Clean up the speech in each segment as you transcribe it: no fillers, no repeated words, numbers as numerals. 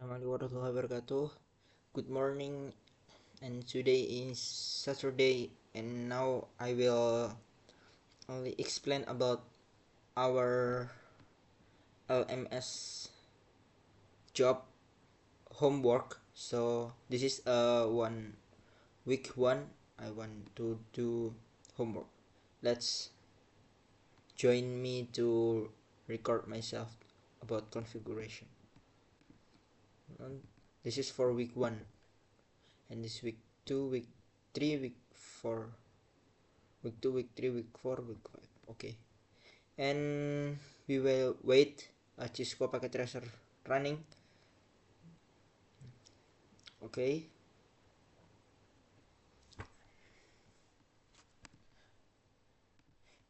Assalamualaikum warahmatullahi wabarakatuh. Good morning, and today is Saturday, and now I will only explain about our LMS job homework. So this is one week one. I want to do homework. Let's join me to record myself about configuration. This is for week one, and this week two, week three, week four, week 2, week 3, week 4, week 5. Okay, and we will wait Cisco packet tracer running. Okay,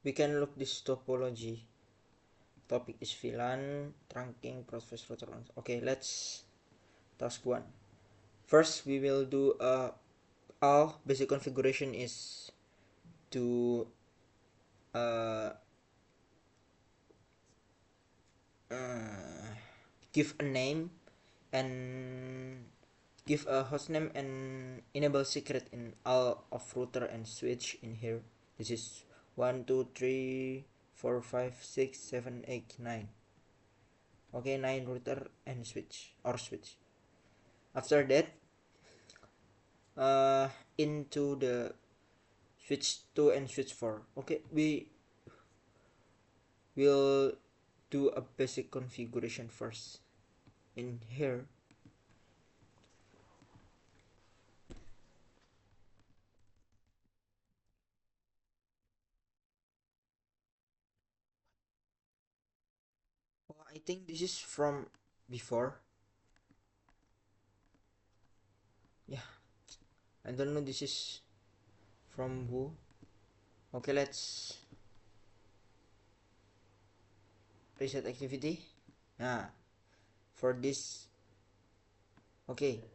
we can look this topology. Topic is VLAN trunking process router. Okay, let's task 1. First we will do all basic configuration is to uh, give a name and give a hostname and enable secret in all of router and switch in here. This is 1 2 3 4 5 6 7 8 9. Okay, 9 router and switch or switch. After that into the switch 2 and switch 4. Okay, we will do a basic configuration first in here. Oh, I think this is from before. Yeah, I don't know this is from who. Okay, let's reset activity. For this. Okay,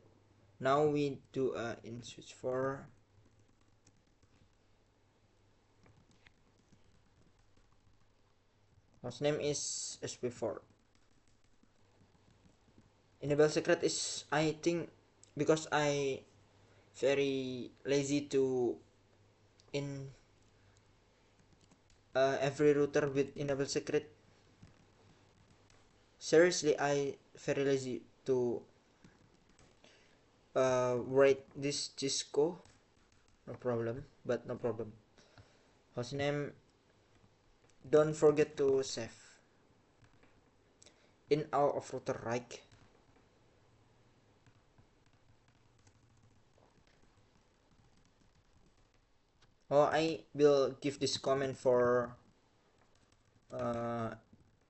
now we do in switch 4. Hostname is sp4. Enable secret is, I think, because I very lazy to in every router with enable secret. Seriously, I very lazy to write this Cisco. No problem, but no problem. Hostname, don't forget to save in all of router right. Oh, I will give this comment for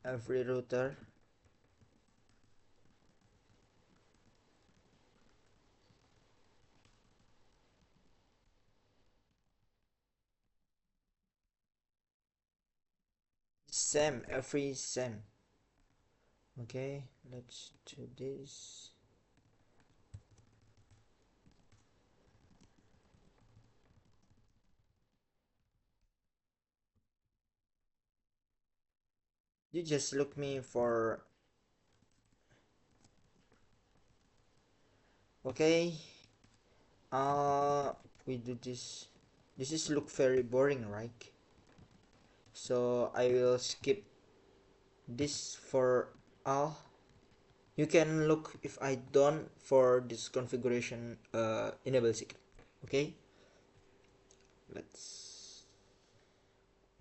every router. Same, every same. Okay, let's do this. You just look me for. Okay, we do this. This is look very boring, right? So I will skip this for all. You can look if I done for this configuration enable secret. Okay, let's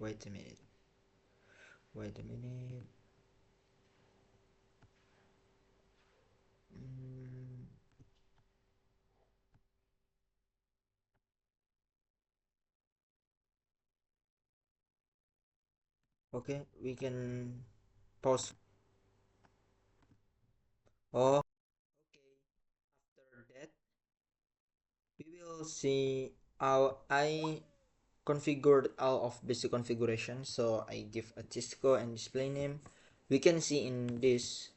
wait a minute. Wait a minute. Mm, okay, we can pause. Oh, okay. After that, we will see how I configured all of basic configuration. So I give a Cisco and display name. We can see in this.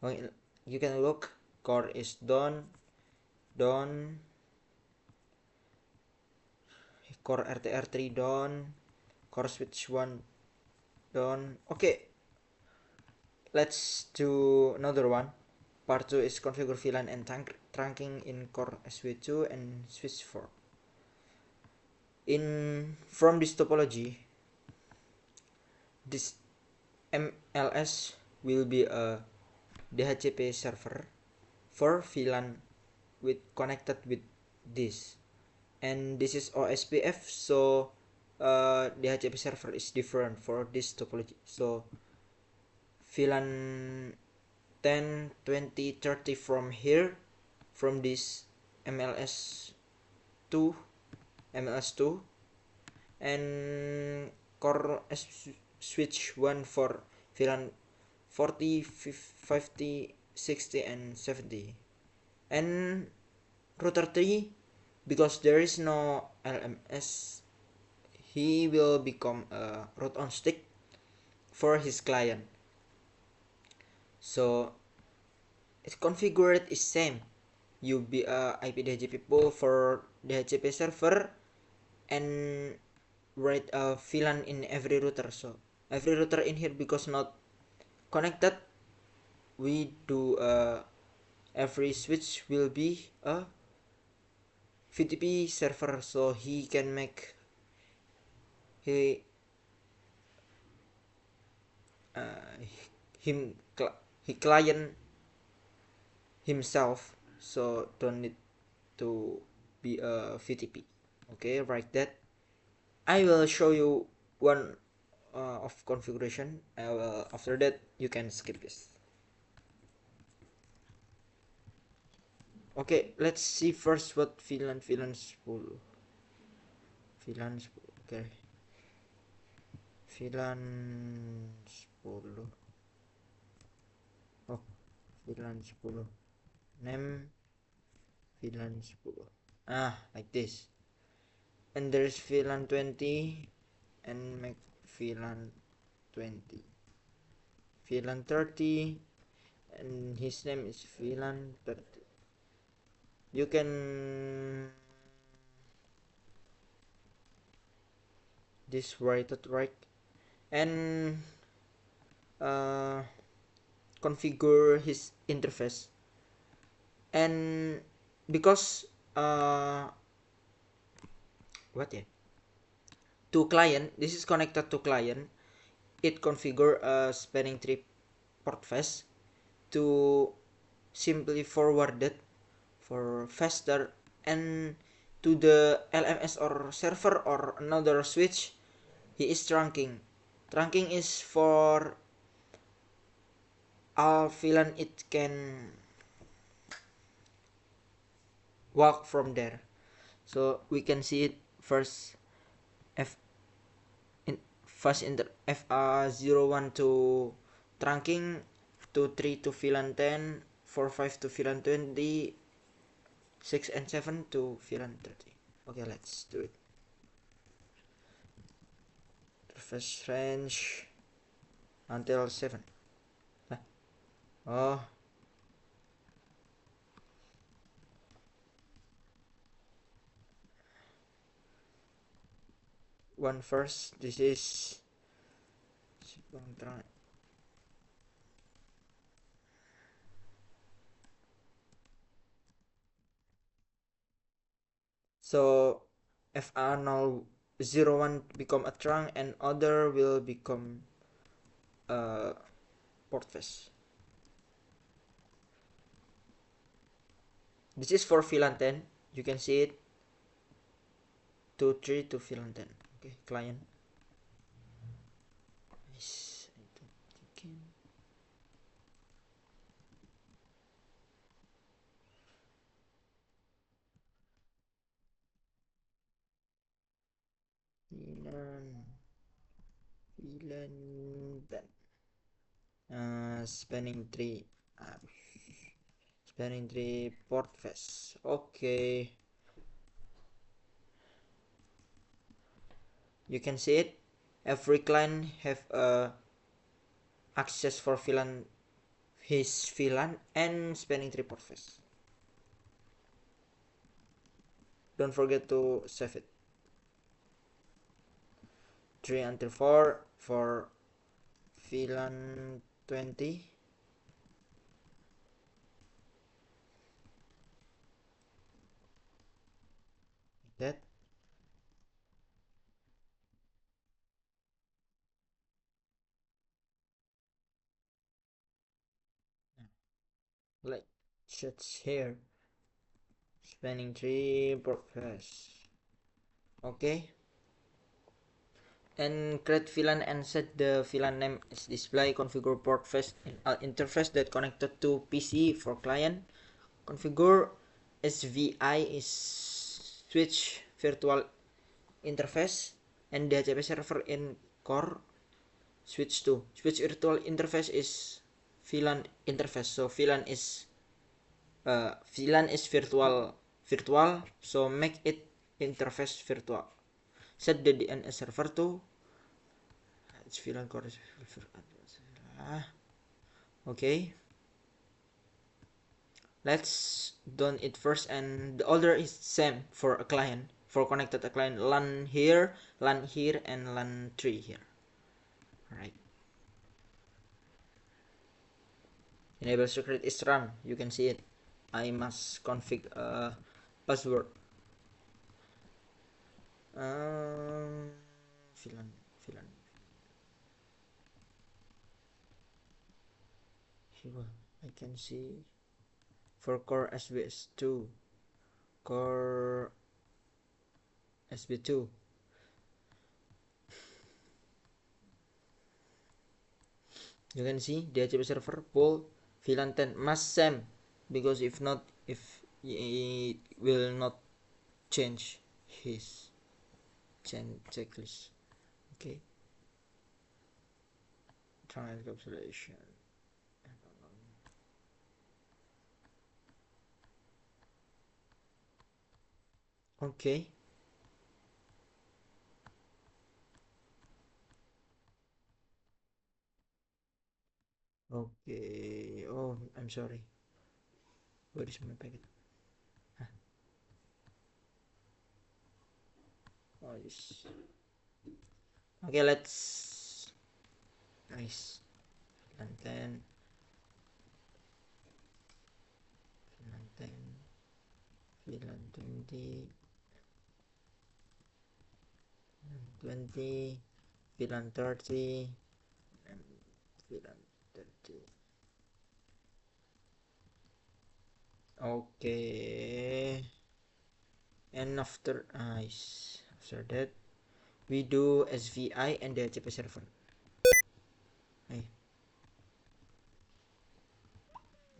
You can look. Core is done. Done. Core RTR3 done. Core switch 1 done. Okay, let's do another one. Part 2 is configure VLAN and trunking in core SW2 and switch 4. From this topology, this MLS will be a DHCP server for VLAN connected with this, and this is OSPF, so DHCP server is different for this topology. So VLAN 10, 20, 30 from here, from this MLS2, and core switch 1 for VLAN 40, 50, 60, and 70. And router 3, because there is no LMS, he will become a route on stick for his client. So it's configured is same. You be a IP DHCP pool for DHCP server and write a VLAN in every router. So every router in here, because not connected, we do every switch will be a VTP server, so he can make he client himself, so don't need to be a VTP. Okay, like that. I will show you one of configuration. After that you can skip this. Okay, let's see first what VLAN spool. Okay, VLAN spool. Oh, VLAN spool. Name VLAN spool. Like this. And there's VLAN 20 and make VLAN 20. VLAN 30 and his name is VLAN 30. You can this right and configure his interface. And because to client, this is connected to client, it configure a spanning tree port face to simply forward it for faster, and to the LMS or server or another switch he is trunking. Trunking is for all VLAN it can walk from there. So we can see it first. First in the FA01 to trunking, 23 to VLAN 10, 45 to VLAN 20, 6 and 7 to VLAN 30. Okay, let's do it. First range until 7. Oh, one first. This is so FA001 become a trunk and other will become a port face. This is for VLAN 10. You can see it. 23 to VLAN 10. Okay, client. VLAN 10. Spanning tree port face. Okay, you can see it. Every client have access for his VLAN and spanning tree port face. Don't forget to save it. 3 until 4 for VLAN 20. that. Like shots here, spanning tree purpose. Okay, and create VLAN and set the VLAN name as display. Configure port face in interface that connected to PC for client. Configure SVI is switch virtual interface and DHCP server in core. Switch virtual interface is VLAN interface. So VLAN is virtual. So make it interface virtual. Set the DNS server to it's VLAN core. Okay. Let's done it first, and the order is same for a client. For connected a client, LAN here, and LAN 3 here. Alright. Enable secret is run. You can see it. I must config a password. VLAN, VLAN. Here I can see for core SBS2, core SB2. You can see DHCP server pool VLAN 10 must same, because if not, if it will not change his checklist. Okay, trial encapsulation. Okay. Okay. Oh, I'm sorry. Where is my packet? Huh. Oh, yes. Okay, let's. Nice. VLAN 10. VLAN 10. VLAN 20. 20. VLAN 30. And VLAN 30. Okay. And after that we do SVI and the DHCP server. Hey,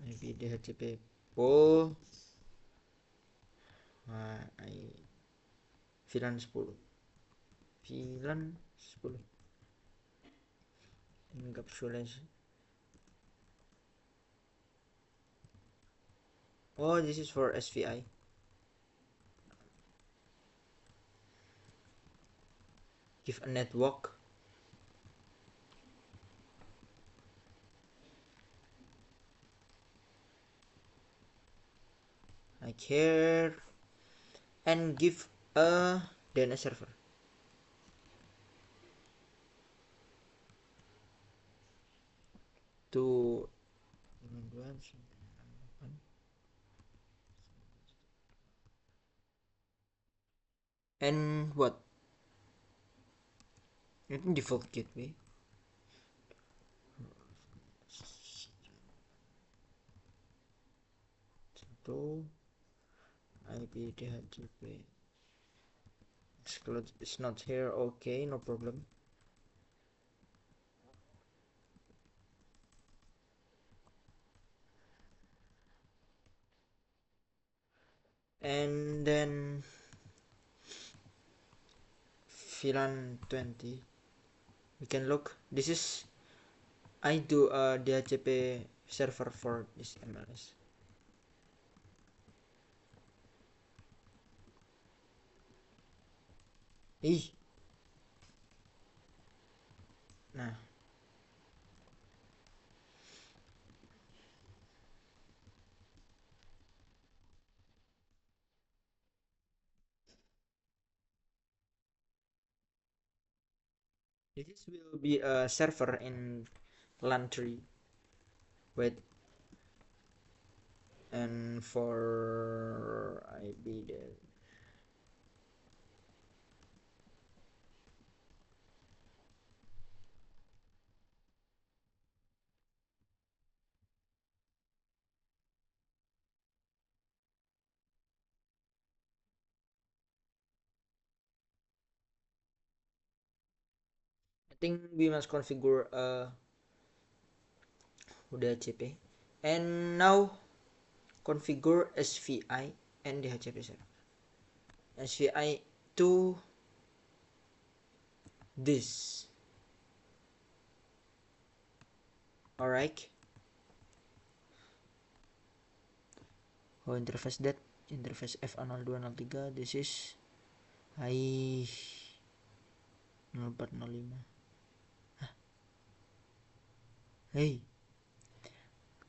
maybe DHCP pool. I VLAN 10. VLAN 10 encapsulation. Oh, this is for SVI. Give a network. I care. And give a DNS server. To and what? Default gateway. To IP DHCP. It's not here. Okay, no problem. And then VLAN 20. We can look. This is I do a DHCP server for this MLS. Nah, this will be a server in LAN 3. Wait, and for IB there. think we must configure DHCP, and now configure SVI and DHCP server. SVI to this. Alright. Oh, interface that interface FA0203. This is I 0405. Hey,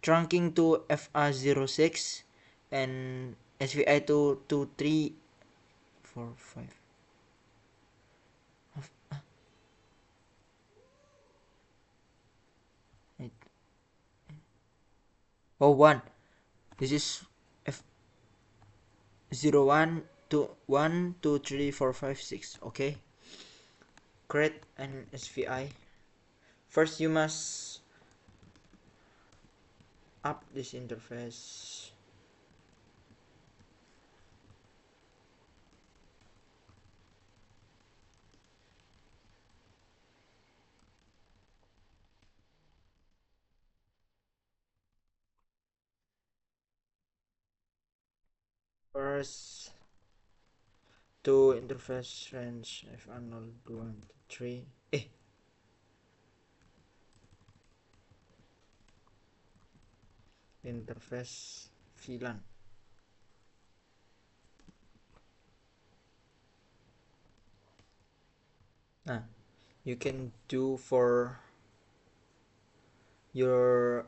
trunking to FA06 and SVI to 2345. Oh, one. This is F 01 to 1 2 3 4 5 6. Okay. Create an SVI. First, you must up this interface. First, to interface range F0 1 2 3. Interface VLAN. Nah, you can do for your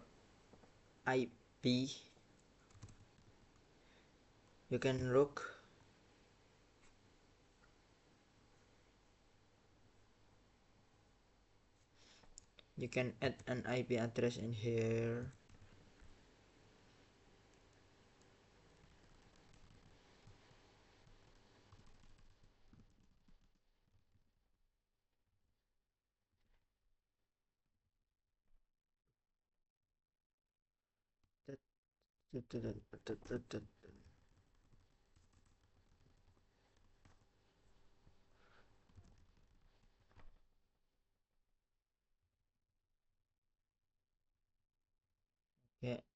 IP. You can look. You can add an IP address in here. Okay,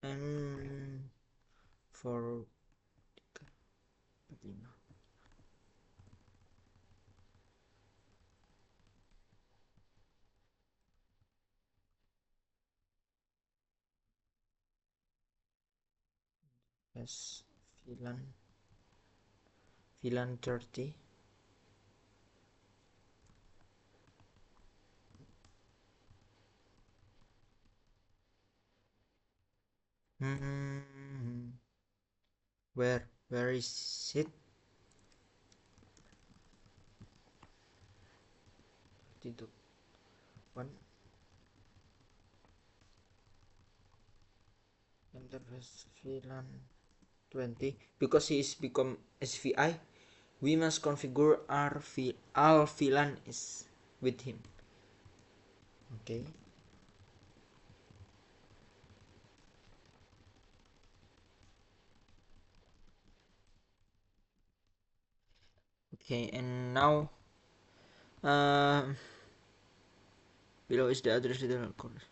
and for yes, VLAN 30. Hmm. Where is it? 32. One interface VLAN 20. Because he is become SVI, we must configure our VLAN is with him. Okay. Okay, and now below is the address of the course.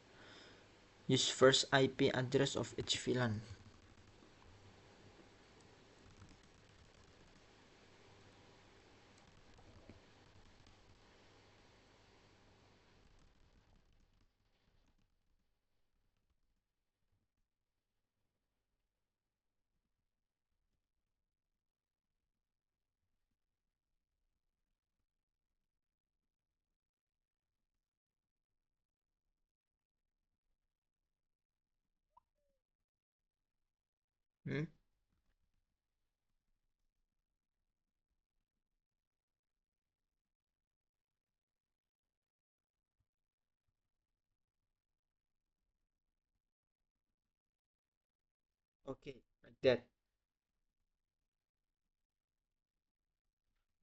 Use first IP address of each VLAN. Hmm? Okay, like that.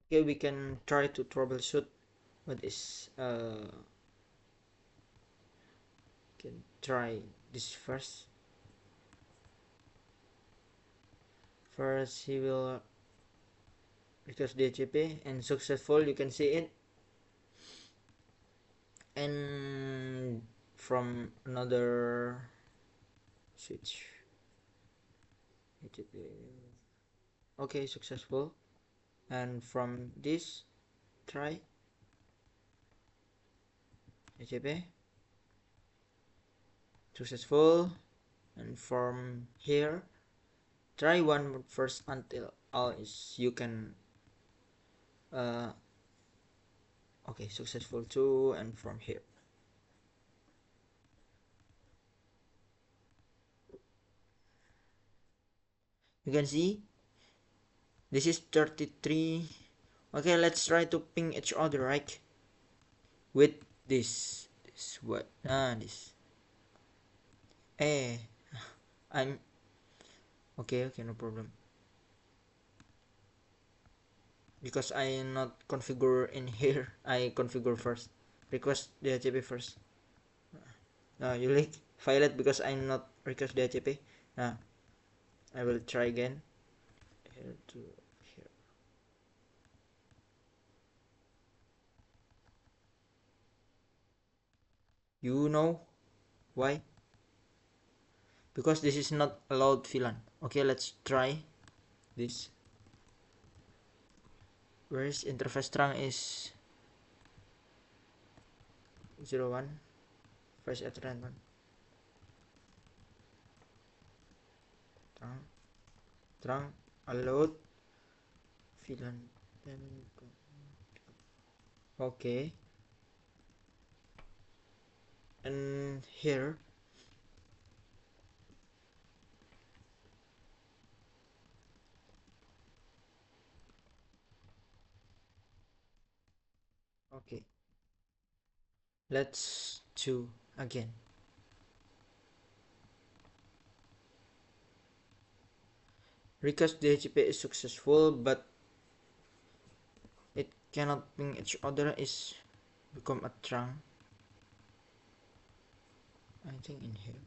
Okay, we can try to troubleshoot what is can try this first. First he will request DHCP and successful, you can see it. and from another switch. Okay, successful. And from this, try HTTP, successful. And from here, try one first until all is you can okay, successful too. And from here, you can see this is 33. Okay, let's try to ping each other, right? With this what this I'm okay, no problem, because I not configure in here. I configure first, request DHCP first. You like Violet because I'm not request DHCP. I will try again here to here. You know why? Because this is not allowed VLAN. Okay, let's try this. Where is interface strong is 01 first at random. Terang allowed VLAN. Okay, and here okay, let's do again. Request DHCP is successful, but it cannot ping each other is become a trunk. I think in here.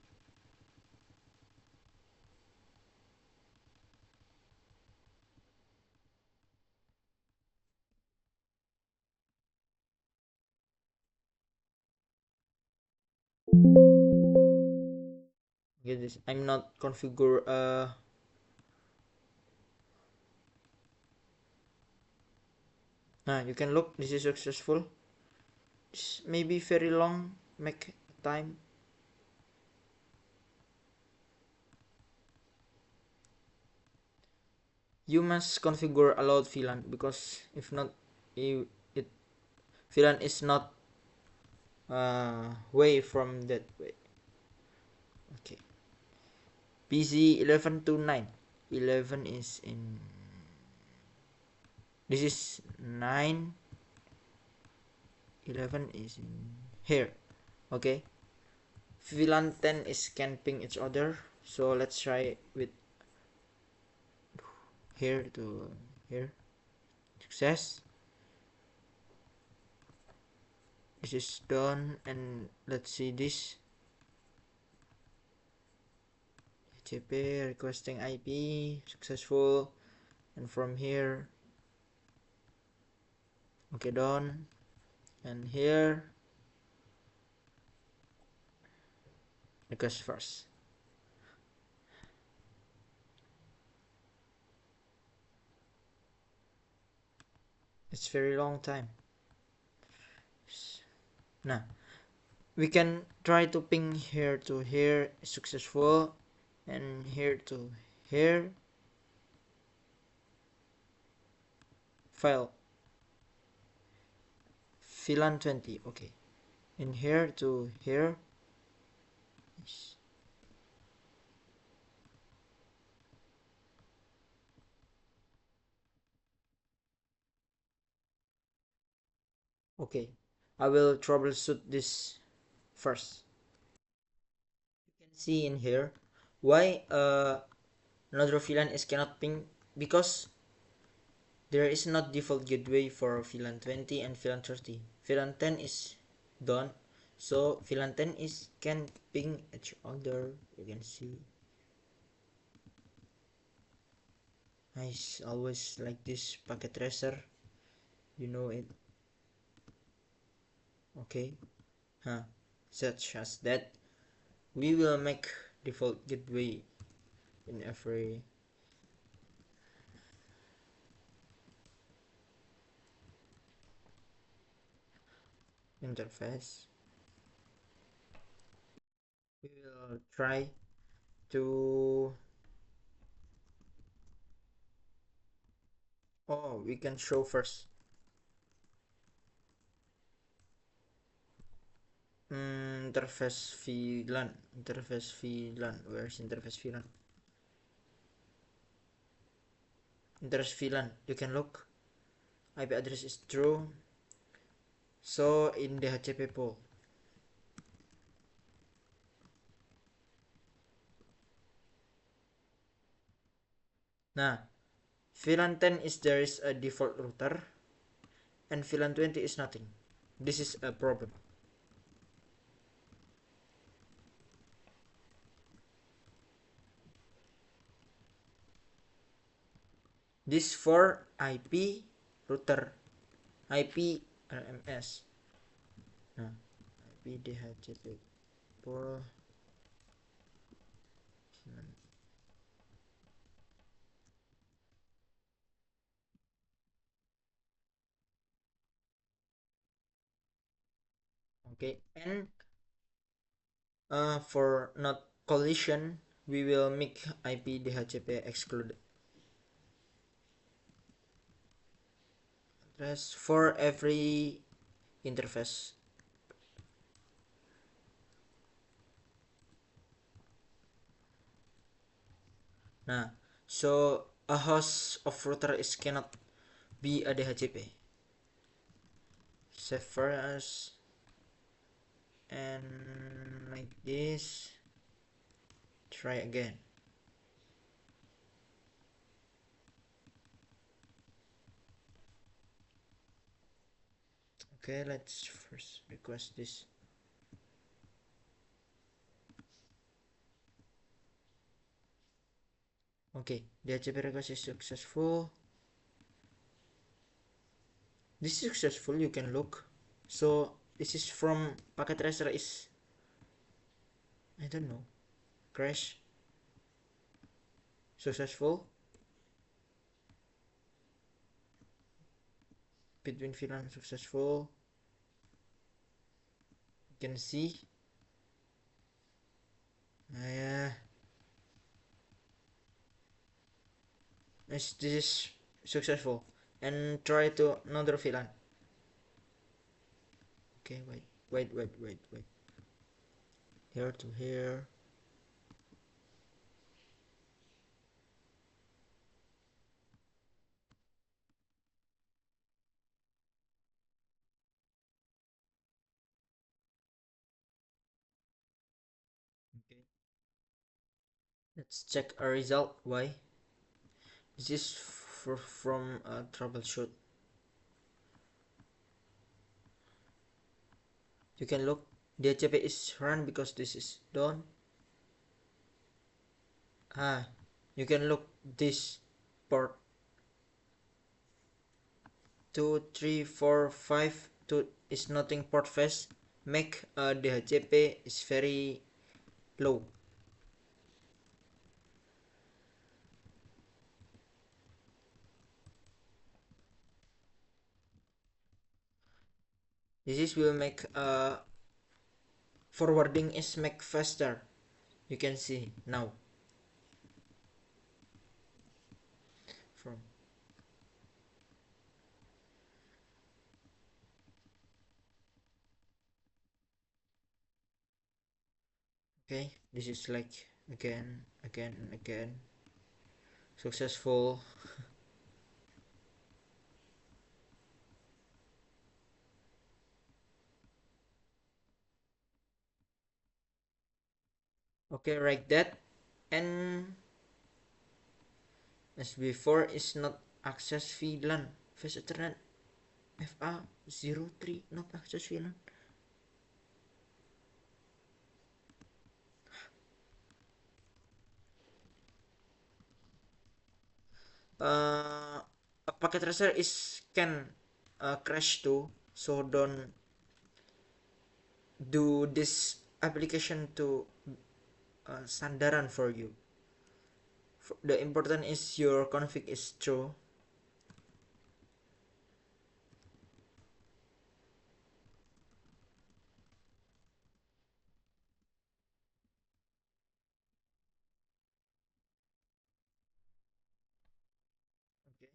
Get this. I'm not configure you can look, this is successful. This may be very long, make time. You must configure allowed VLAN, because if not, it VLAN is not way from that way. Okay, PC 11 to 9. 11 is in, this is 9. 11 is in here. Okay, VLAN 10 is can ping each other, so let's try with here to here. Success. This is done, and let's see this. HTTP requesting IP successful, and from here, okay, done. And here, request first. It's very long time. Now we can try to ping here to here, successful, and here to here. File VLAN 20. Okay, in here to here. Okay, I will troubleshoot this first. You can see in here why another VLAN is cannot ping, because there is not default gateway for VLAN 20 and VLAN 30. VLAN 10 is done, so VLAN 10 is can ping each other. You can see. Nice, always like this packet tracer. You know it. Okay. huh, such as that we will make default gateway in every interface. We will try to we can show first interface VLAN. Where's interface VLAN? Interface VLAN, you can look IP address is true, so in the HCP pool. Nah, VLAN 10 is there is a default router and VLAN 20 is nothing. This is a problem. This for IP router, IP RMS. Nah, IP DHCP pool. Okay, and for not collision, we will make IP DHCP excluded. Address for every interface. Nah, so a host of router is cannot be a DHCP. Save for us and like this. Try again. Okay, let's first request this. Okay, DHCP request is successful. This is successful, you can look. So this is from packet tracer is, I don't know, crash, successful, between VLAN successful. You can see yeah, this is successful, and try to another VLAN. Okay, wait, here to here. Okay, let's check a result. Why this is from troubleshoot. You can look, DHCP is run because this is done. You can look this port 2345 to is nothing port phase, make DHCP is very low. This is will make forwarding is make faster. You can see now from okay, this is like again successful. Okay, like that, and as before is not access VLAN face ethernet FA03 not access VLAN. uh a packet tracer is can crash too, so don't do this application to sandaran for you. The important is your config is true. Okay,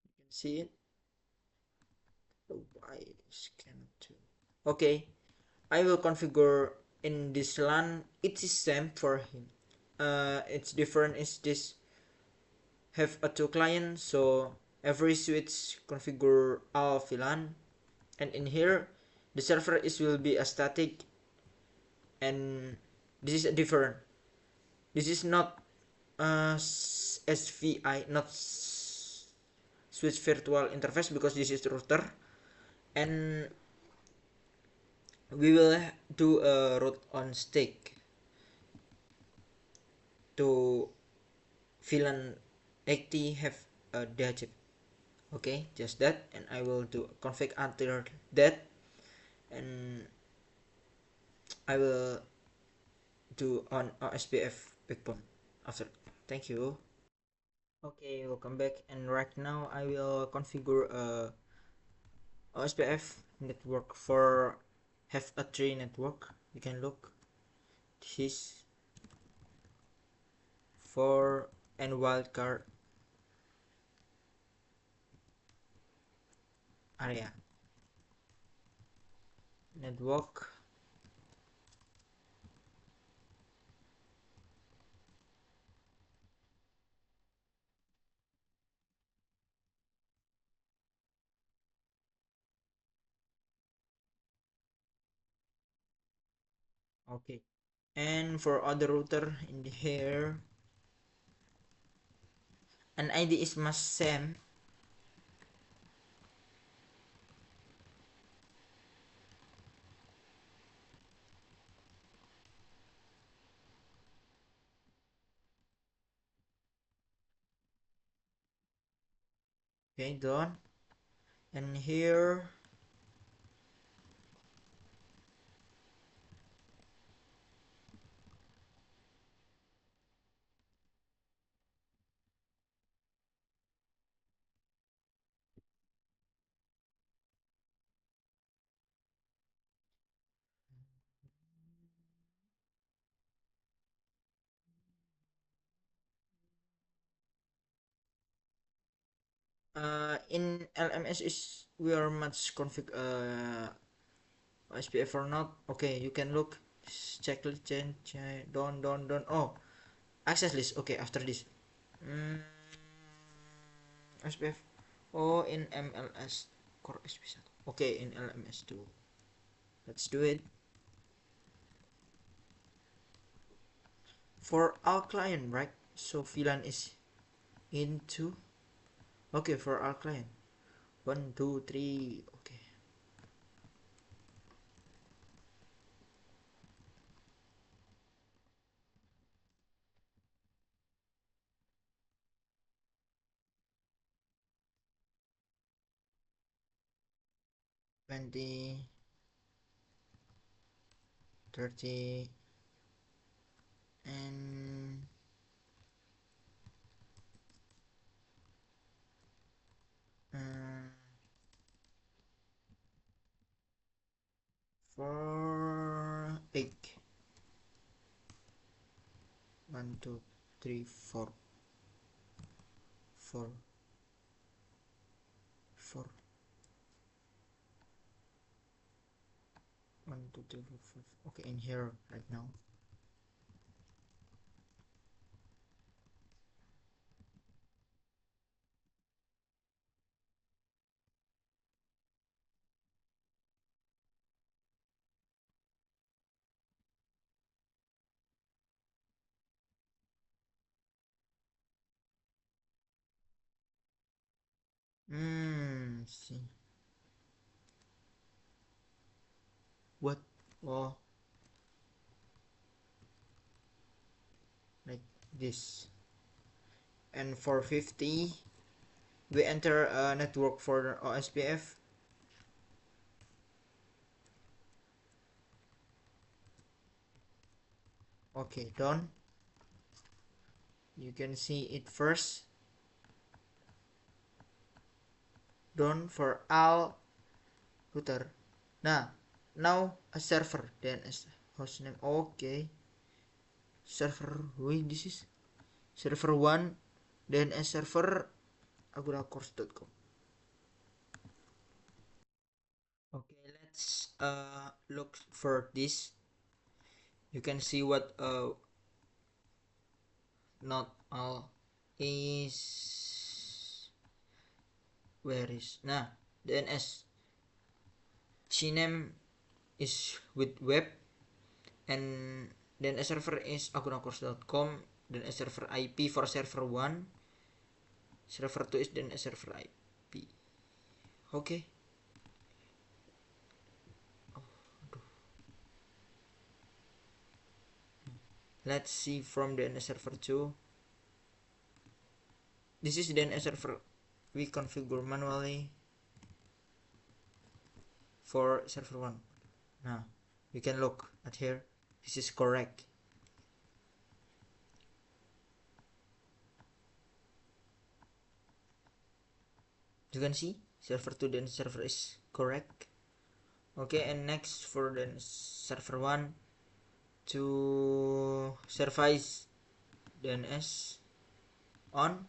you can see it. Oh, why cannot do? Okay, I will configure in this LAN. It is same for him. It's different is this have a two client, so every switch configure all VLAN, and in here the server is will be a static, and this is a different. This is not SVI, not switch virtual interface, because this is router, and we will do a route on stake to VLAN 80 have a DHCP. Okay, just that, and I will do config until that, and I will do on OSPF backbone after. Thank you. Okay, welcome back, and right now I will configure a OSPF network for have a tree network. You can look this for and wildcard area network. Okay, and for other router in here, an ID is must same. Okay, done. And here, 'In LMS is we are much config SPF or not. Okay, you can look checklist change don't. Oh, access list. Okay, after this, mm, SPF. Oh, in MLS core SP1. Okay, in LMS2. Let's do it for our client, right? So VLAN is into. Okay, for our client. 1, 2, 3. Okay. 20, 30, and 4, 8. 1, 2, 3, 4, 4, 4. 1, 2, 3, 4, 5. Okay, in here right now. See what? Oh, like this. and 450 we enter a network for OSPF. Okay, done. You can see it first. Done for all router. Now a server DNS hostname. Okay, server. Wait, this is server 1 DNS server agunacourse.com. Okay, let's look for this. You can see what not all is. Where is DNS cname is with web, and DNS server is agunacourse.com. DNS server IP for server 1, server 2 is DNS server IP. Okay. Let's see from DNS server 2. This is DNS server we configure manually for server 1. Now you can look at here. This is correct. You can see server 2 DNS server is correct. Okay, and next for the server 1 to service DNS on.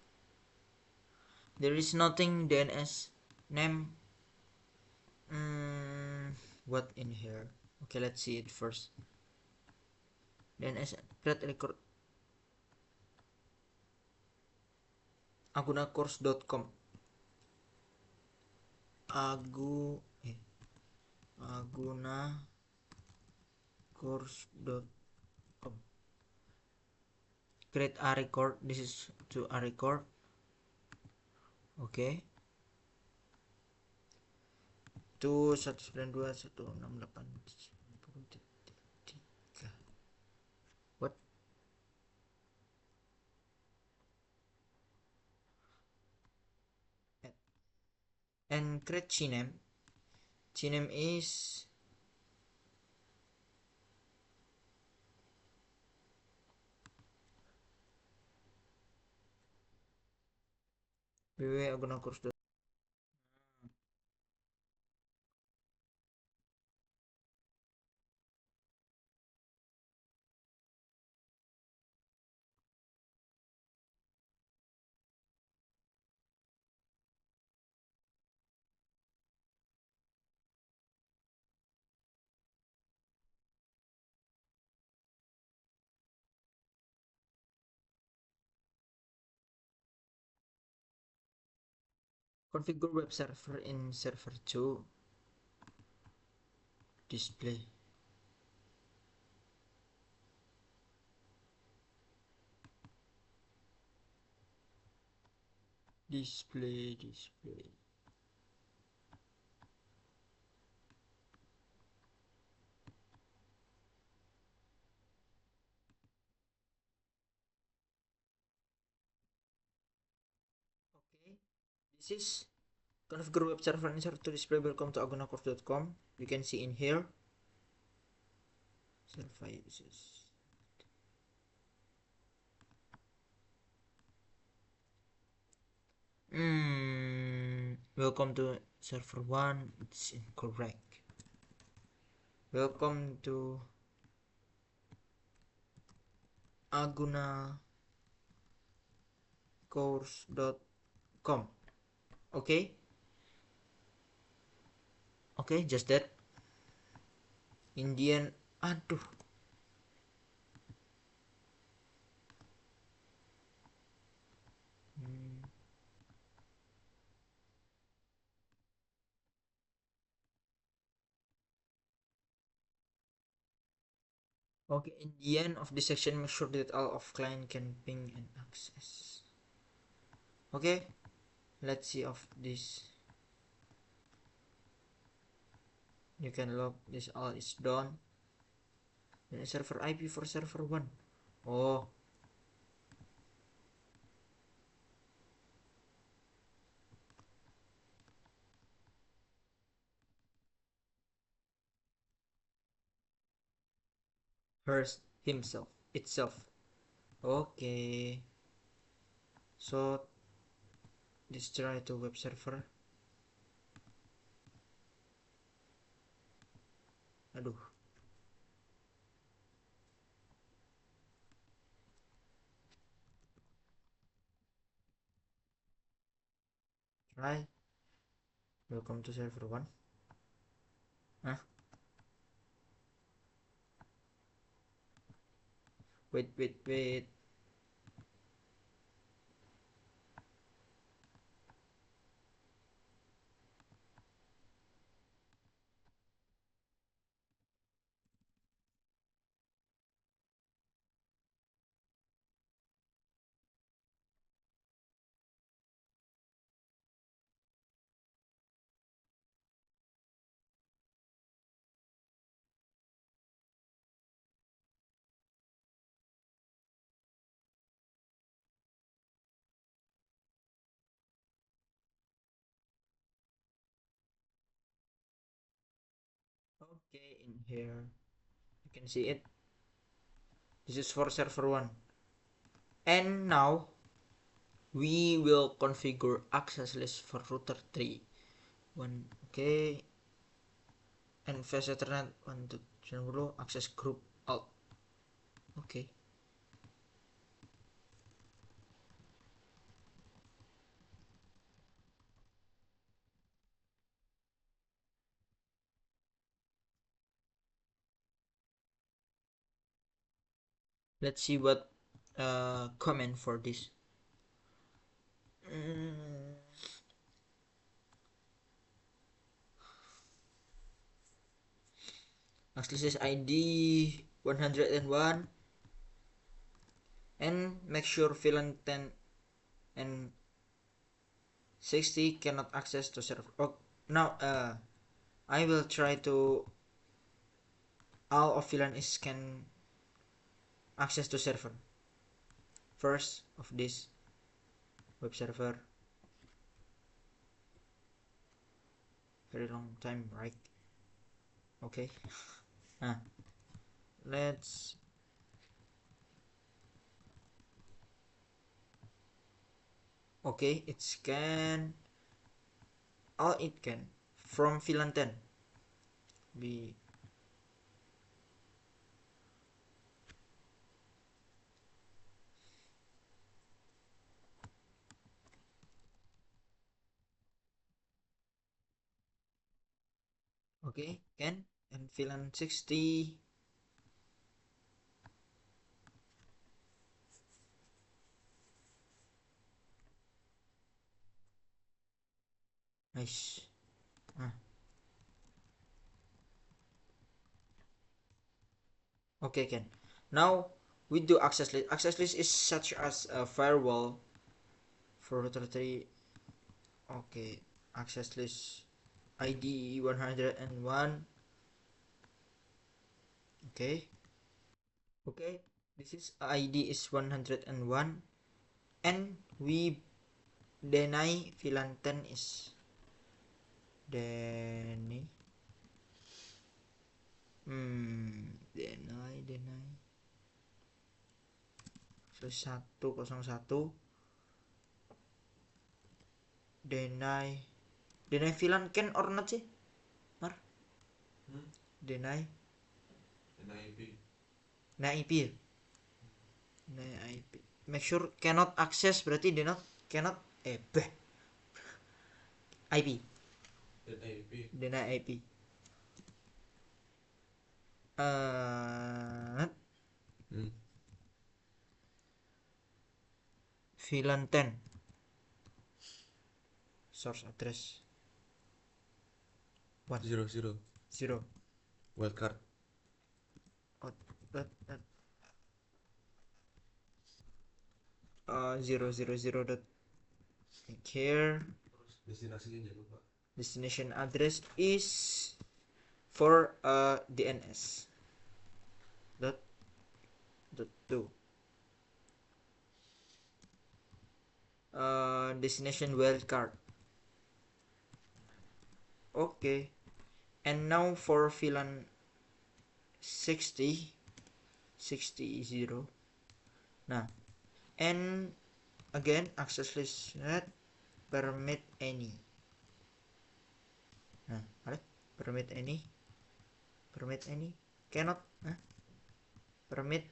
There is nothing DNS name. What in here? Okay, let's see it first. DNS create record agunacourse.com. agunacourse.com. Create a record. This is to a record. Okay. 192.168.3. What? And create cname. Cname is www.agunacourse.com. Configure web server in server 2. Display. Display. Okay. This is configure web server in server 2 display. Welcome to agunacourse.com. You can see in here. Services. Welcome to server 1. It's incorrect. Welcome to agunacourse.com. Okay. Okay, just that. Indian. Aduh. Okay, in the end of this section, make sure that all of client can ping and access. Okay, let's see of this. You can log this, all is done. Then server IP for server 1. Oh, himself itself. Okay, so let's try to web server. Aduh. Try. Welcome to server 1. Huh? Wait. Okay, in here you can see it. This is for server 1. And now we will configure access list for router 3. Okay, and fast ethernet 1 to 10 access group alt. Okay, let's see what comment for this. Access ID 101 and make sure VLAN 10 and 60 cannot access to server. Oh, now I will try to all of VLAN is can access to server. First of this web server. Very long time, right? Okay. Let's okay, it can all it can from VLAN 10 be okay can and VLAN 60 nice. Okay, can now we do access list. Access list is such as a firewall for router 3. Okay, access list ID 101. Okay, this is ID is 101 and we deny VLAN 10 is deny deny 101 deny VLAN can or not sih Mar? Deny IP ya? Deny IP make sure cannot access berarti cannot IP deny IP VLAN 10 source address 0 wildcard 000 dot here destination address is for DNS dot 2 destination wildcard. Okay, and now for VLAN 60 60. Nah, and again access list net permit any. Nah, ada permit any cannot permit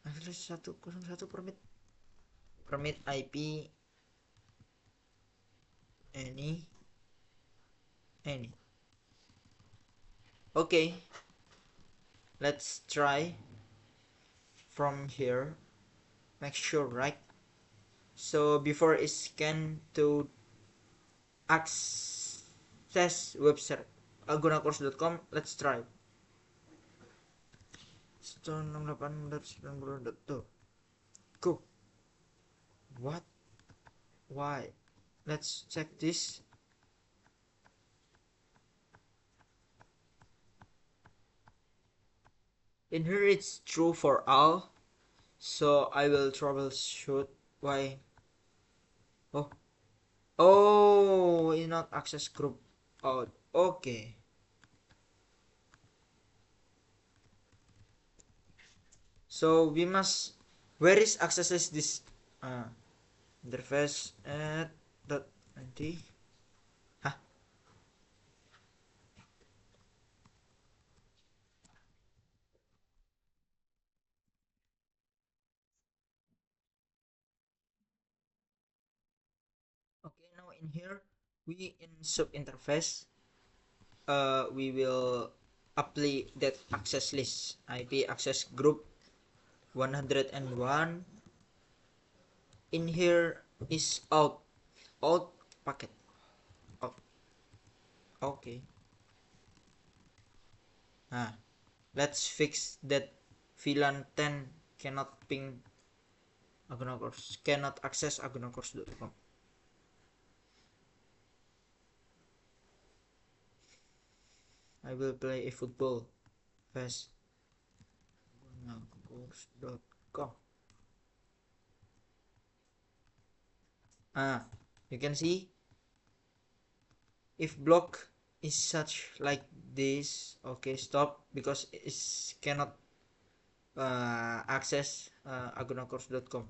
access list 101 permit IP any. Okay, let's try from here. Make sure, right? So before I scan to access website agunacourse.com, let's try. Stone 68 go. What? Why? Let's check this. In here it's true for all, so I will troubleshoot why. Oh, it's not access group out. Okay. So we must. Where is access is this? Interface at dot nanti. Hah? Okay, now in here we in sub interface we will apply that access list IP access group 101. In here is out packet out. Okay. Let's fix that VLAN 10 cannot ping Agunacourse, cannot access agunacourse.com. I will play a football fast agunacourse.com. You can see if block is such like this. Okay, stop because it cannot access agunacourse.com.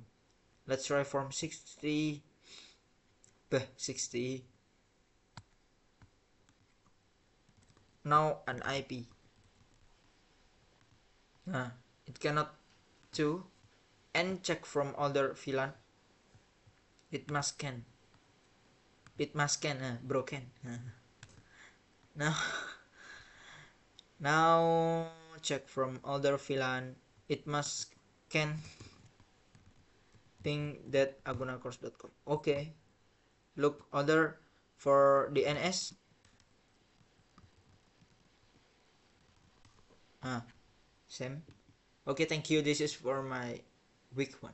Let's try from 60 now an IP. It cannot do and check from other VLAN. It must can broken. Now now check from other VLAN. It must can ping that agunacourse.com. Okay, look other for DNS. Same. Okay, thank you. This is for my week one.